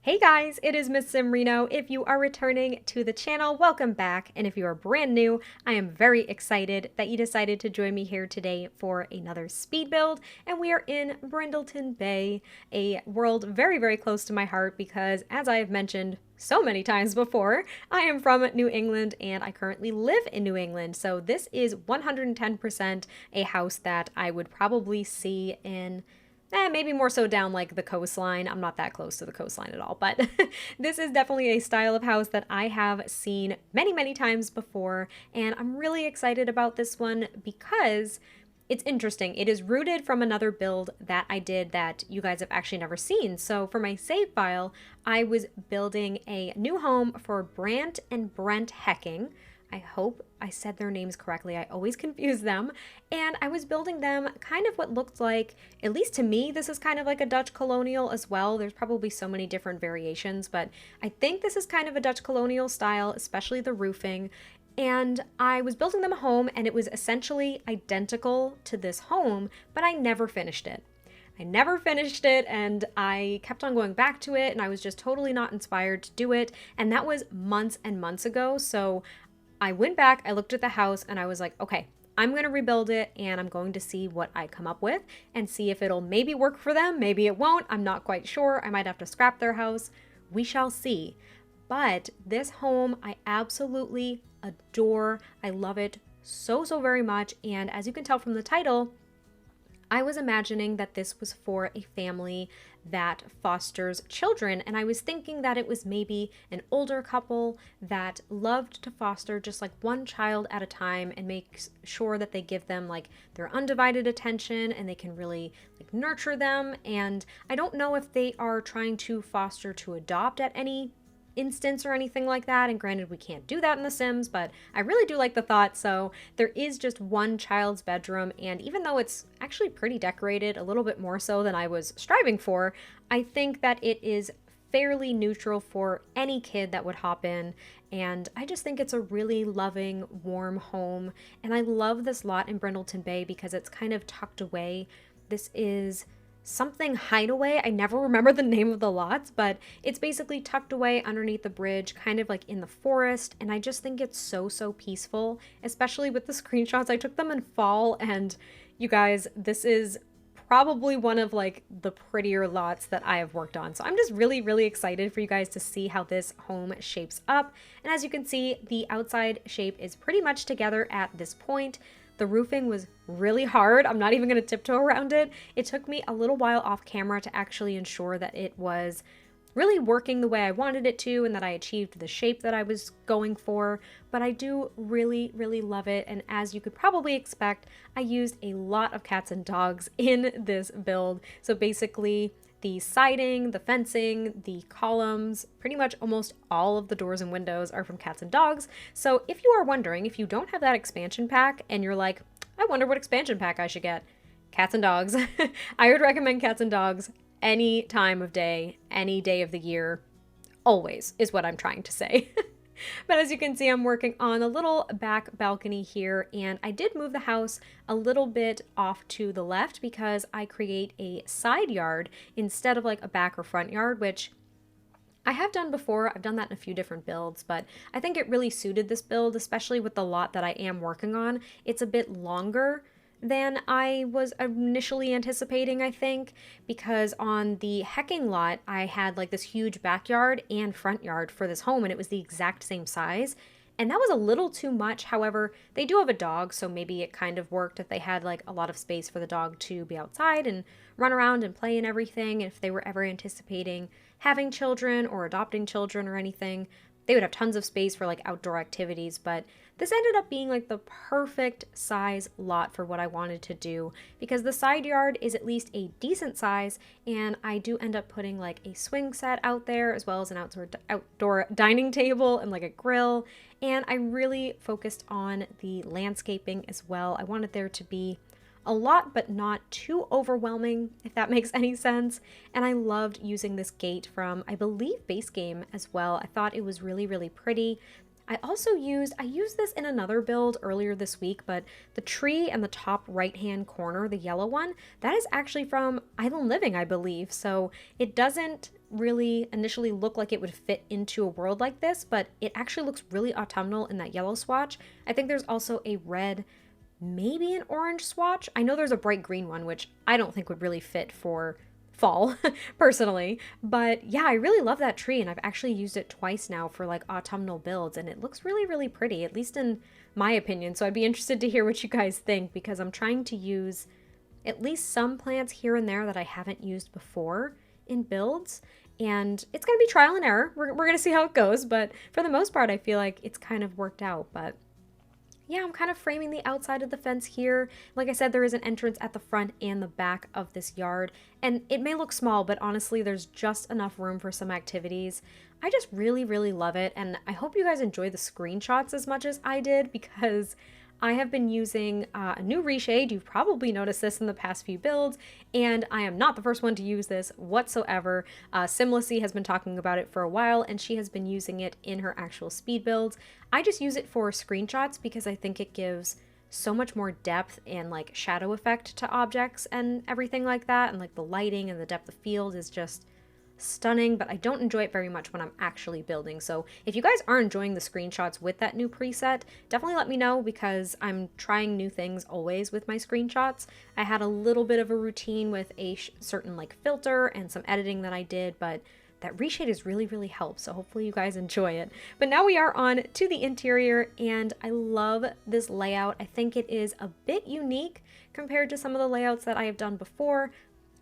Hey guys, it is MissSimReno. If you are returning to the channel, welcome back. And if you are brand new, I am very excited that you decided to join me here today for another speed build. And we are in Brindleton Bay, a world very, very close to my heart because, as I have mentioned so many times before, I am from New England and I currently live in New England. So this is 110% a house that I would probably see in maybe more so down like the coastline. I'm not that close to the coastline at all, but this is definitely a style of house that I have seen many, many times before. And I'm really excited about this one because it's interesting. It is rooted from another build that I did that you guys have actually never seen. So for my save file, I was building a new home for Brant and Brent Hecking. I hope I said their names correctly. I always confuse them. And I was building them kind of what looked like, at least to me, this is kind of like a Dutch colonial as well. There's probably so many different variations, but I think this is kind of a Dutch colonial style, especially the roofing. And I was building them a home and it was essentially identical to this home, but I never finished it. I never finished it and I kept on going back to it and I was just totally not inspired to do it. And that was months and months ago. So I went back, I looked at the house and I was like, okay, I'm going to rebuild it and I'm going to see what I come up with and see if it'll maybe work for them. Maybe it won't. I'm not quite sure. I might have to scrap their house. We shall see. But this home, I absolutely adore. I love it so, so very much. And as you can tell from the title, I was imagining that this was for a family that fosters children, and I was thinking that it was maybe an older couple that loved to foster just like one child at a time and make sure that they give them like their undivided attention and they can really like nurture them. And I don't know if they are trying to foster to adopt at any instance or anything like that, and granted we can't do that in The Sims, but I really do like the thought. So there is just one child's bedroom, and even though it's actually pretty decorated, a little bit more so than I was striving for, I think that it is fairly neutral for any kid that would hop in, and I just think it's a really loving, warm home. And I love this lot in Brindleton Bay because it's kind of tucked away. This is something Hideaway. I never remember the name of the lots, but it's basically tucked away underneath the bridge, kind of like in the forest. And I just think it's so, so peaceful, especially with the screenshots. I took them in fall, and you guys, this is probably one of like the prettier lots that I have worked on. So I'm just really, really excited for you guys to see how this home shapes up. And as you can see, the outside shape is pretty much together at this point. The roofing was really hard. I'm not even going to tiptoe around it. It took me a little while off camera to actually ensure that it was really working the way I wanted it to and that I achieved the shape that I was going for. But I do really, really love it. And as you could probably expect, I used a lot of cats and dogs in this build. So basically, the siding, the fencing, the columns, pretty much almost all of the doors and windows are from cats and dogs. So if you are wondering, if you don't have that expansion pack and you're like, I wonder what expansion pack I should get, cats and dogs. I would recommend cats and dogs any time of day, any day of the year, always is what I'm trying to say. But as you can see, I'm working on a little back balcony here, and I did move the house a little bit off to the left because I create a side yard instead of like a back or front yard, which I have done before. I've done that in a few different builds, but I think it really suited this build, especially with the lot that I am working on. It's a bit longer than I was initially anticipating, I think, because on the Hecking lot, I had like this huge backyard and front yard for this home, and it was the exact same size. And that was a little too much. However, they do have a dog, so maybe it kind of worked if they had like a lot of space for the dog to be outside and run around and play and everything. And if they were ever anticipating having children or adopting children or anything, they would have tons of space for like outdoor activities. But this ended up being like the perfect size lot for what I wanted to do because the side yard is at least a decent size, and I do end up putting like a swing set out there as well as an outdoor dining table and like a grill. And I really focused on the landscaping as well. I wanted there to be a lot, but not too overwhelming, if that makes any sense. And I loved using this gate from, I believe, Base Game as well. I thought it was really, really pretty. I used this in another build earlier this week, but the tree in the top right-hand corner, the yellow one, that is actually from Island Living, I believe. So it doesn't really initially look like it would fit into a world like this, but it actually looks really autumnal in that yellow swatch. I think there's also a red, maybe an orange swatch. I know there's a bright green one, which I don't think would really fit for fall personally, but yeah, I really love that tree, and I've actually used it twice now for like autumnal builds, and it looks really, really pretty, at least in my opinion. So I'd be interested to hear what you guys think, because I'm trying to use at least some plants here and there that I haven't used before in builds, and it's going to be trial and error. We're going to see how it goes, but for the most part I feel like it's kind of worked out. But yeah, I'm kind of framing the outside of the fence here. Like I said, there is an entrance at the front and the back of this yard, and it may look small, but honestly, there's just enough room for some activities. I just really, really love it, and I hope you guys enjoy the screenshots as much as I did, because I have been using a new reshade. You've probably noticed this in the past few builds, and I am not the first one to use this whatsoever. Simlacy has been talking about it for a while, and she has been using it in her actual speed builds. I just use it for screenshots because I think it gives so much more depth and like shadow effect to objects and everything like that, and like the lighting and the depth of field is just stunning, but I don't enjoy it very much when I'm actually building. So if you guys are enjoying the screenshots with that new preset, definitely let me know, because I'm trying new things always with my screenshots. I had a little bit of a routine with a certain like filter and some editing that I did, but that reshade has really, really helped, so hopefully you guys enjoy it. But now we are on to the interior, and I love this layout. I think it is a bit unique compared to some of the layouts that I have done before.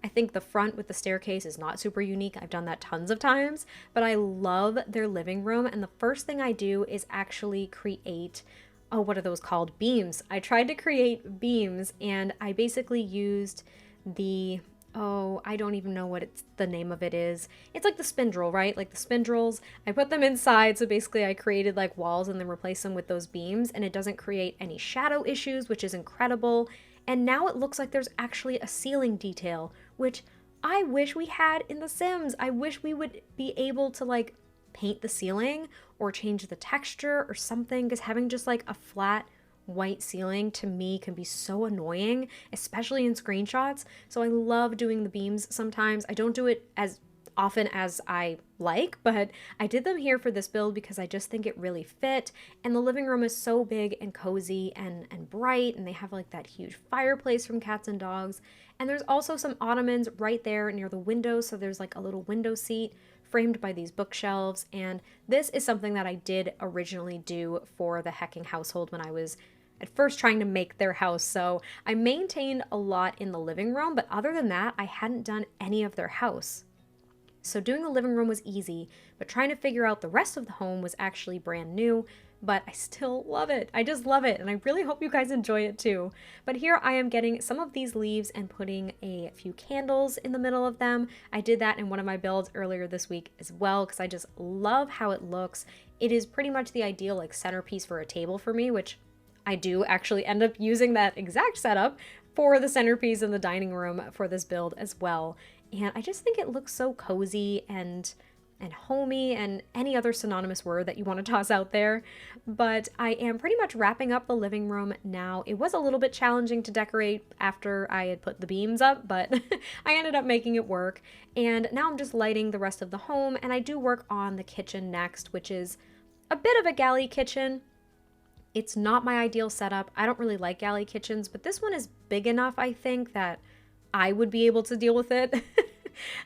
I think the front with the staircase is not super unique. I've done that tons of times, but I love their living room. And the first thing I do is actually create, oh, what are those called? Beams. I tried to create beams, and I basically used the, oh, I don't even know what the name of it is. It's like the spindle, right? Like the spindles. I put them inside. So basically I created like walls and then replaced them with those beams, and it doesn't create any shadow issues, which is incredible. And now it looks like there's actually a ceiling detail, which I wish we had in The Sims. I wish we would be able to like paint the ceiling or change the texture or something, because having just like a flat white ceiling to me can be so annoying, especially in screenshots. So I love doing the beams sometimes. I don't do it as often as I like, but I did them here for this build because I just think it really fit. And the living room is so big and cozy and bright, and they have like that huge fireplace from Cats and Dogs. And there's also some ottomans right there near the window, so there's like a little window seat framed by these bookshelves. And this is something that I did originally do for the Hecking household when I was at first trying to make their house. So I maintained a lot in the living room, but other than that, I hadn't done any of their house. So doing the living room was easy, but trying to figure out the rest of the home was actually brand new, but I still love it. I just love it, and I really hope you guys enjoy it too. But here I am getting some of these leaves and putting a few candles in the middle of them. I did that in one of my builds earlier this week as well, because I just love how it looks. It is pretty much the ideal like centerpiece for a table for me, which I do actually end up using that exact setup for the centerpiece in the dining room for this build as well. And I just think it looks so cozy and homey, and any other synonymous word that you want to toss out there. But I am pretty much wrapping up the living room now. It was a little bit challenging to decorate after I had put the beams up, but I ended up making it work. And now I'm just lighting the rest of the home, and I do work on the kitchen next, which is a bit of a galley kitchen. It's not my ideal setup. I don't really like galley kitchens, but this one is big enough, I think, that I would be able to deal with it.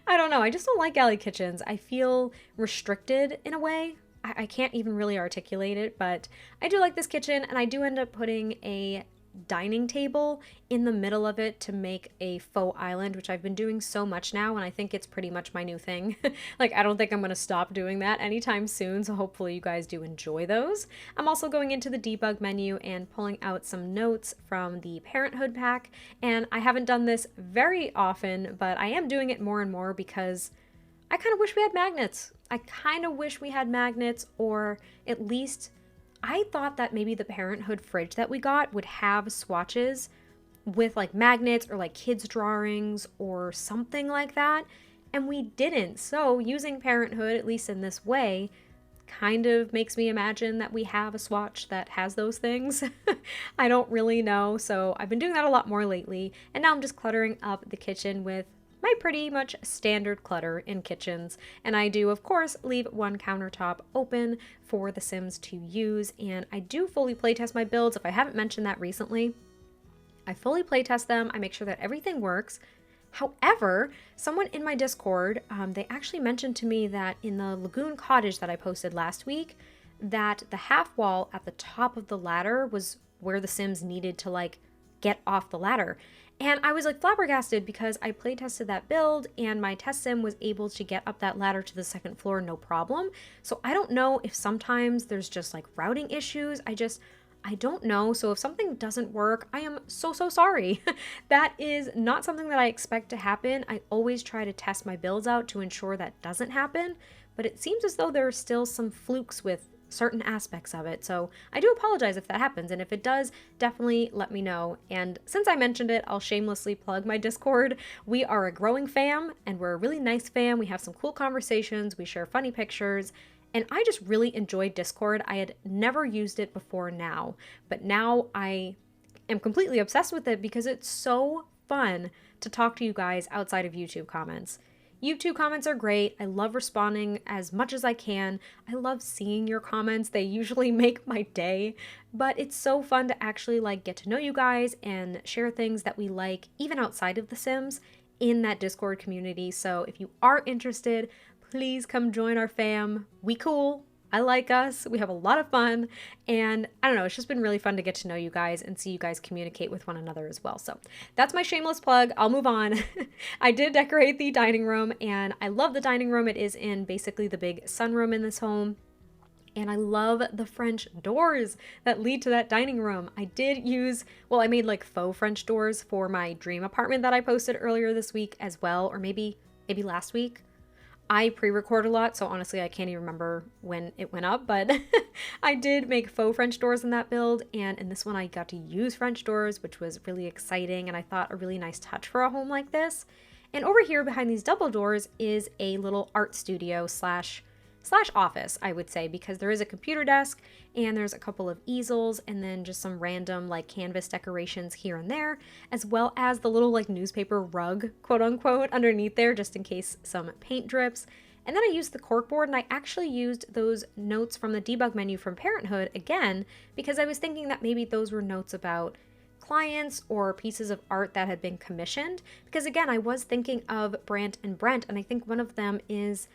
I don't know. I just don't like galley kitchens. I feel restricted in a way. I can't even really articulate it, but I do like this kitchen, and I do end up putting a dining table in the middle of it to make a faux island, which I've been doing so much now, and I think it's pretty much my new thing. Like, I don't think I'm going to stop doing that anytime soon, so hopefully you guys do enjoy those. I'm also going into the debug menu and pulling out some notes from the Parenthood pack, and I haven't done this very often, but I am doing it more and more because I kind of wish we had magnets. I kind of wish we had magnets, or at least I thought that maybe the Parenthood fridge that we got would have swatches with like magnets or like kids drawings or something like that, and we didn't. So using Parenthood, at least in this way, kind of makes me imagine that we have a swatch that has those things. I don't really know, so I've been doing that a lot more lately, and now I'm just cluttering up the kitchen with my pretty much standard clutter in kitchens. And I do, of course, leave one countertop open for the Sims to use. And I do fully playtest my builds. If I haven't mentioned that recently, I fully playtest them. I make sure that everything works. However, someone in my Discord, they actually mentioned to me that in the Lagoon Cottage that I posted last week, that the half wall at the top of the ladder was where the Sims needed to like get off the ladder. And I was like flabbergasted because I playtested that build and my test sim was able to get up that ladder to the second floor no problem. So I don't know if sometimes there's just like routing issues. I don't know. So if something doesn't work, I am so sorry. That is not something that I expect to happen. I always try to test my builds out to ensure that doesn't happen, but it seems as though there are still some flukes with certain aspects of it. So I do apologize if that happens. And if it does, definitely let me know. And since I mentioned it, I'll shamelessly plug my Discord. We are a growing fam and we're a really nice fam. We have some cool conversations. We share funny pictures. And I just really enjoy Discord. I had never used it before now, but now I am completely obsessed with it because it's so fun to talk to you guys outside of YouTube comments. YouTube comments are great. I love responding as much as I can. I love seeing your comments. They usually make my day, but it's so fun to actually like get to know you guys and share things that we like even outside of The Sims in that Discord community. So if you are interested, please come join our fam. We cool. I like us. We have a lot of fun. And I don't know, it's just been really fun to get to know you guys and see you guys communicate with one another as well. So that's my shameless plug. I'll move on. I did decorate the dining room and I love the dining room. It is in basically the big sunroom in this home. And I love the French doors that lead to that dining room. I made like faux French doors for my dream apartment that I posted earlier this week as well, or maybe last week. I pre-record a lot, so honestly, I can't even remember when it went up, but I did make faux French doors in that build, and in this one, I got to use French doors, which was really exciting, and I thought a really nice touch for a home like this. And over here behind these double doors is a little art studio slash office, I would say, because there is a computer desk and there's a couple of easels and then just some random like canvas decorations here and there, as well as the little like newspaper rug, quote unquote, underneath there just in case some paint drips. And then I used the corkboard and I actually used those notes from the debug menu from Parenthood again, because I was thinking that maybe those were notes about clients or pieces of art that had been commissioned. Because again, I was thinking of Brant and Brent, and I think one of them is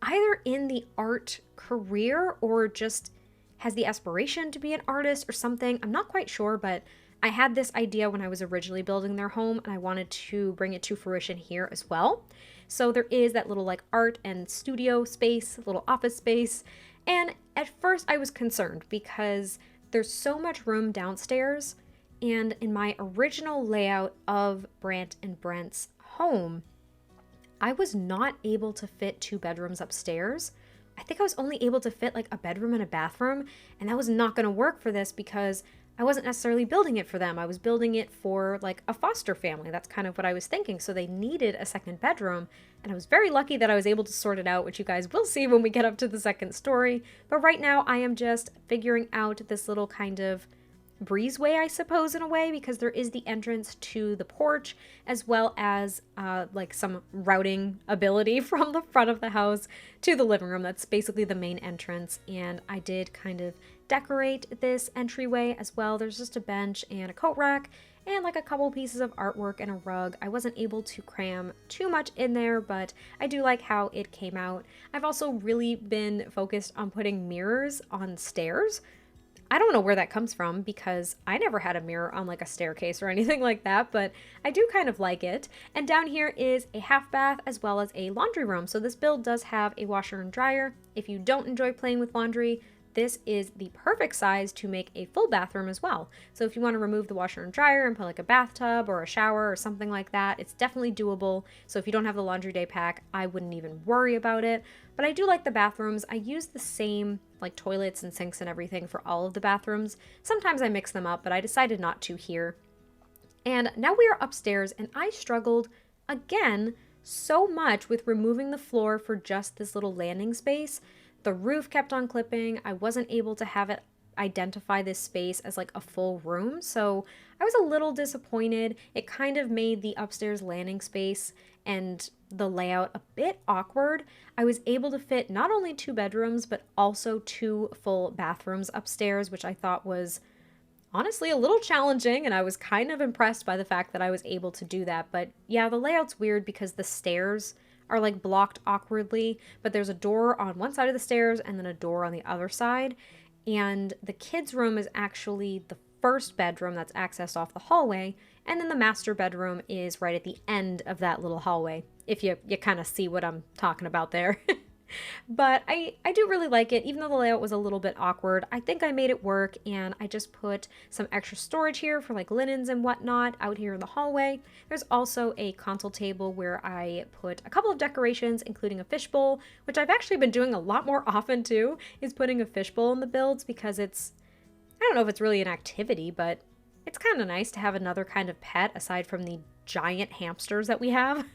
either in the art career or just has the aspiration to be an artist or something. I'm not quite sure, but I had this idea when I was originally building their home and I wanted to bring it to fruition here as well. So there is that little like art and studio space, little office space. And at first I was concerned because there's so much room downstairs. And in my original layout of Brant and Brent's home, I was not able to fit 2 bedrooms upstairs. I think I was only able to fit like a bedroom and a bathroom, and that was not going to work for this because I wasn't necessarily building it for them. I was building it for like a foster family. That's kind of what I was thinking. So they needed a second bedroom, and I was very lucky that I was able to sort it out, which you guys will see when we get up to the second story. But right now I am just figuring out this little kind of breezeway, I suppose, in a way, because there is the entrance to the porch as well as like some routing ability from the front of the house to the living room. That's basically the main entrance, and I did kind of decorate this entryway as well. There's just a bench and a coat rack and like a couple pieces of artwork and a rug. I wasn't able to cram too much in there, but I do like how it came out. I've also really been focused on putting mirrors on stairs. I don't know where that comes from because I never had a mirror on like a staircase or anything like that, but I do kind of like it. And down here is a half bath as well as a laundry room. So this build does have a washer and dryer. If you don't enjoy playing with laundry, this is the perfect size to make a full bathroom as well. So if you want to remove the washer and dryer and put like a bathtub or a shower or something like that, it's definitely doable. So if you don't have the laundry day pack, I wouldn't even worry about it. But I do like the bathrooms. I use the same like toilets and sinks and everything for all of the bathrooms. Sometimes I mix them up, but I decided not to here. And now we are upstairs, and I struggled again so much with removing the floor for just this little landing space. The roof kept on clipping. I wasn't able to have it identify this space as like a full room. So I was a little disappointed. It kind of made the upstairs landing space and the layout a bit awkward. I was able to fit not only 2 bedrooms, but also 2 full bathrooms upstairs, which I thought was honestly a little challenging, and I was kind of impressed by the fact that I was able to do that. But yeah, the layout's weird because the stairs are like blocked awkwardly, but there's a door on one side of the stairs and then a door on the other side. And the kids' room is actually the first bedroom that's accessed off the hallway, and then the master bedroom is right at the end of that little hallway, if you kind of see what I'm talking about there. But I do really like it, even though the layout was a little bit awkward. I think I made it work, and I just put some extra storage here for like linens and whatnot out here in the hallway. There's also a console table where I put a couple of decorations, including a fishbowl, which I've actually been doing a lot more often too, is putting a fishbowl in the builds because it's, I don't know if it's really an activity, but it's kind of nice to have another kind of pet aside from the giant hamsters that we have,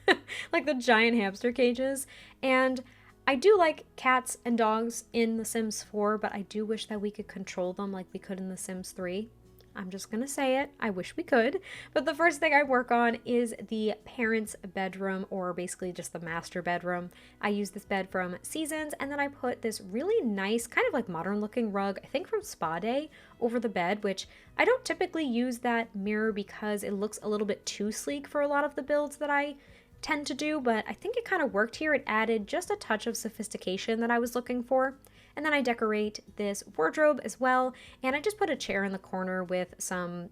like the giant hamster cages. And I do like cats and dogs in The Sims 4, but I do wish that we could control them like we could in The Sims 3. I'm just gonna say it. I wish we could. But the first thing I work on is the parents' bedroom, or basically just the master bedroom. I use this bed from Seasons, and then I put this really nice, kind of like modern looking rug, I think from Spa Day, over the bed, which I don't typically use that mirror because it looks a little bit too sleek for a lot of the builds that I tend to do, but I think it kind of worked here. It added just a touch of sophistication that I was looking for. And then I decorate this wardrobe as well, and I just put a chair in the corner with some,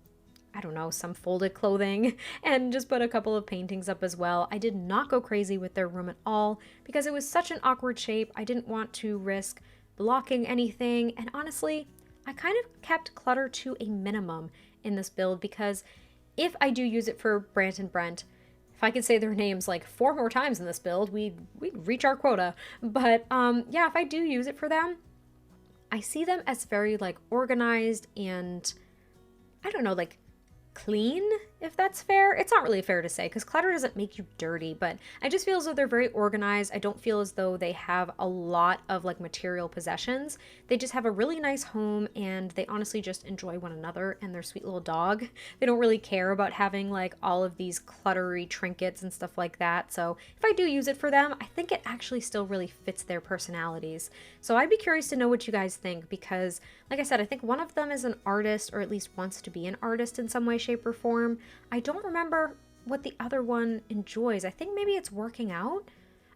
I don't know, some folded clothing, and just put a couple of paintings up as well. I did not go crazy with their room at all because it was such an awkward shape. I didn't want to risk blocking anything, and honestly, I kind of kept clutter to a minimum in this build because if I do use it for Brant and Brent, if I could say their names like 4 more times in this build, we'd reach our quota. But yeah, if I do use it for them, I see them as very like organized and, I don't know, like clean, if that's fair. It's not really fair to say because clutter doesn't make you dirty, but I just feel as though they're very organized. I don't feel as though they have a lot of like material possessions. They just have a really nice home, and they honestly just enjoy one another and their sweet little dog. They don't really care about having like all of these cluttery trinkets and stuff like that. So if I do use it for them, I think it actually still really fits their personalities. So I'd be curious to know what you guys think because, like I said, I think one of them is an artist, or at least wants to be an artist in some way, shape, or form. I don't remember what the other one enjoys. I think maybe it's working out.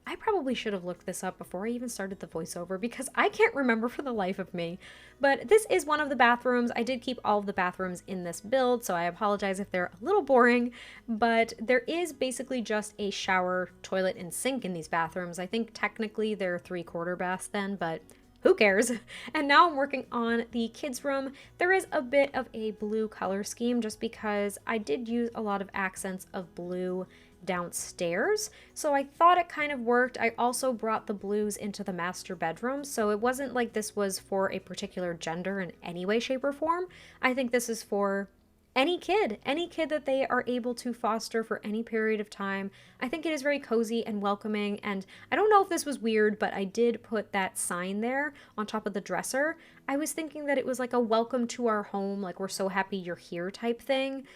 I probably should have looked this up before I even started the voiceover because I can't remember for the life of me. But this is one of the bathrooms. I did keep all of the bathrooms in this build, so I apologize if they're a little boring, but there is basically just a shower, toilet, and sink in these bathrooms. I think technically they're 3/4 baths then, but who cares? And now I'm working on the kids' room. There is a bit of a blue color scheme just because I did use a lot of accents of blue downstairs, so I thought it kind of worked. I also brought the blues into the master bedroom, so it wasn't like this was for a particular gender in any way, shape, or form. I think this is for any kid that they are able to foster for any period of time. I think it is very cozy and welcoming, and I don't know if this was weird, but I did put that sign there on top of the dresser. I was thinking that it was like a welcome to our home, like we're so happy you're here type thing.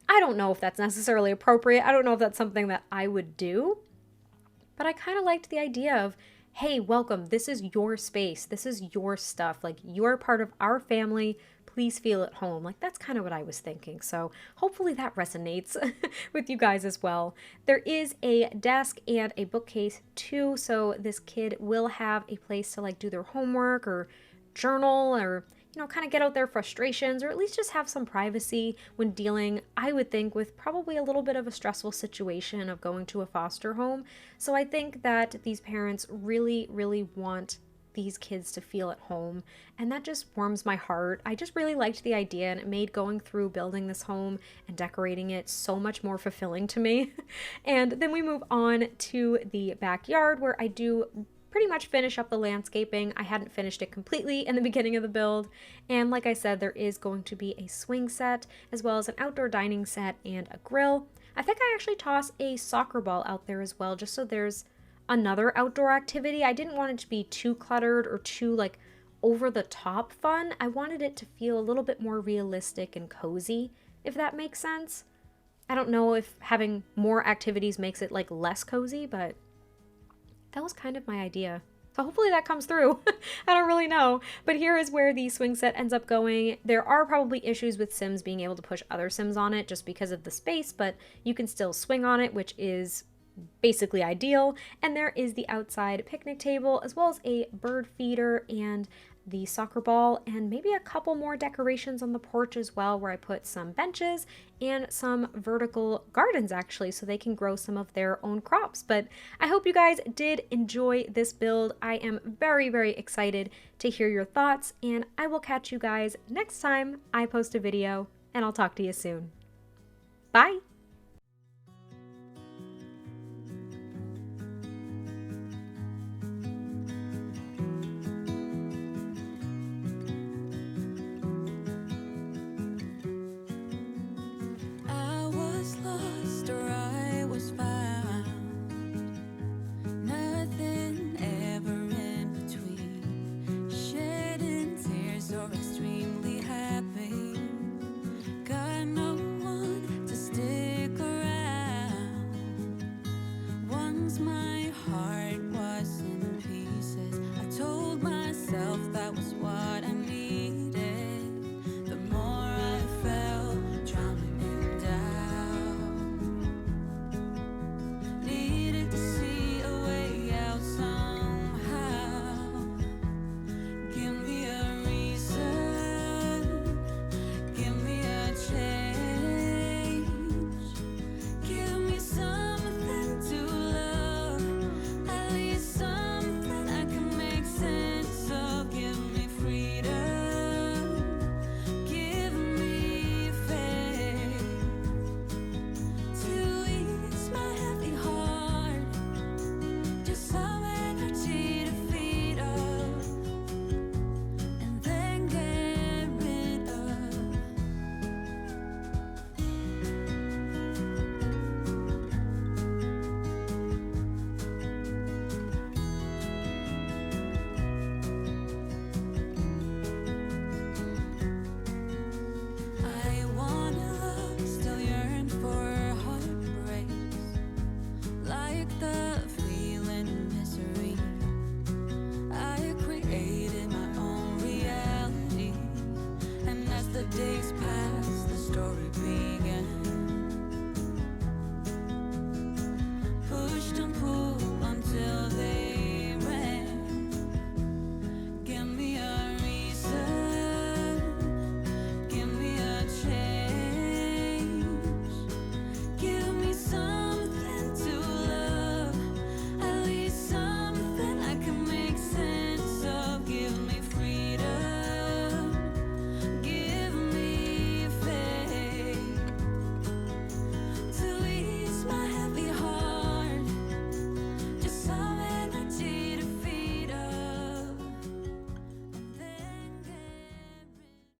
I don't know if that's necessarily appropriate. I don't know if that's something that I would do, but I kind of liked the idea of, hey, welcome, this is your space, this is your stuff, like you're part of our family, please feel at home. Like that's kind of what I was thinking. So hopefully that resonates with you guys as well. There is a desk and a bookcase too, so this kid will have a place to like do their homework or journal, or you know, kind of get out their frustrations, or at least just have some privacy when dealing, I would think, with probably a little bit of a stressful situation of going to a foster home. So I think that these parents really, really want these kids to feel at home, and that just warms my heart. I just really liked the idea, and it made going through building this home and decorating it so much more fulfilling to me. And then we move on to the backyard, where I do pretty much finish up the landscaping. I hadn't finished it completely in the beginning of the build, and like I said, there is going to be a swing set as well as an outdoor dining set and a grill. I think I actually toss a soccer ball out there as well, just so there's another outdoor activity. I didn't want it to be too cluttered or too like over the top fun. I wanted it to feel a little bit more realistic and cozy, if that makes sense. I don't know if having more activities makes it like less cozy, but that was kind of my idea. So hopefully that comes through. I don't really know. But here is where the swing set ends up going. There are probably issues with Sims being able to push other Sims on it just because of the space, but you can still swing on it, which is basically ideal. And there is the outside picnic table, as well as a bird feeder and the soccer ball, and maybe a couple more decorations on the porch as well, where I put some benches and some vertical gardens actually, so they can grow some of their own crops. But I hope you guys did enjoy this build. I am very, very excited to hear your thoughts, and I will catch you guys next time I post a video, and I'll talk to you soon. Bye!